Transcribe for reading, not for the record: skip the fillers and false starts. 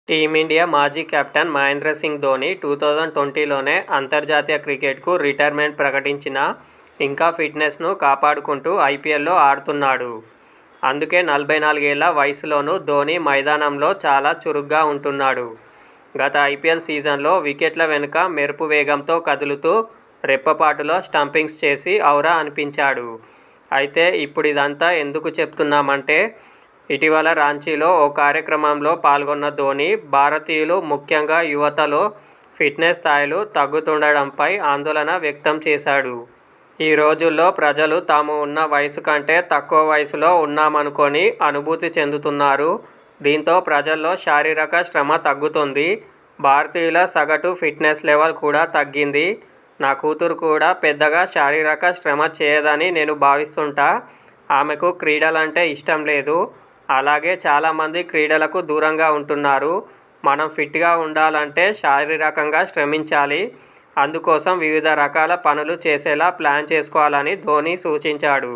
Team India మాజీ captain Mahindra Singh Dhoni 2020లోనే అంతర్జాతీయ క్రికెట్కు రిటైర్మెంట్ ప్రకటించినా ఇంకా ఫిట్నెస్ను కాపాడుకుంటూ ఐపీఎల్లో ఆడుతున్నాడు. అందుకే 44 ఏళ్ల వయసులోనూ ధోని మైదానంలో చాలా చురుగ్గా ఉంటున్నాడు. గత ఐపీఎల్ సీజన్లో వికెట్ల వెనుక మెరుపు వేగంతో కదులుతూ రెప్పపాటులో స్టంపింగ్స్ చేసి ఔరా అనిపించాడు. అయితే ఇప్పుడిదంతా ఎందుకు చెప్తున్నామంటే ఇటీవల రాంచీలో ఓ కార్యక్రమంలో పాల్గొన్న ధోని భారతీయులు ముఖ్యంగా యువతలో ఫిట్నెస్ స్థాయిలు తగ్గుతుండడంపై ఆందోళన వ్యక్తం చేశాడు. ఈ రోజుల్లో ప్రజలు తాము ఉన్న వయసు కంటే తక్కువ వయసులో ఉన్నామనుకొని అనుభూతి చెందుతున్నారు. దీంతో ప్రజల్లో శారీరక శ్రమ తగ్గుతోంది. భారతీయుల సగటు ఫిట్నెస్ లెవెల్ కూడా తగ్గింది. నా కూతురు కూడా పెద్దగా శారీరక శ్రమ చేయదని నేను భావిస్తుంటా. ఆమెకు క్రీడలంటే ఇష్టం లేదు. అలాగే చాలామంది క్రీడలకు దూరంగా ఉంటున్నారు. మనం ఫిట్గా ఉండాలంటే శారీరకంగా శ్రమించాలి. అందుకోసం వివిధ రకాల పనులు చేసేలా ప్లాన్ చేసుకోవాలని ధోని సూచించాడు.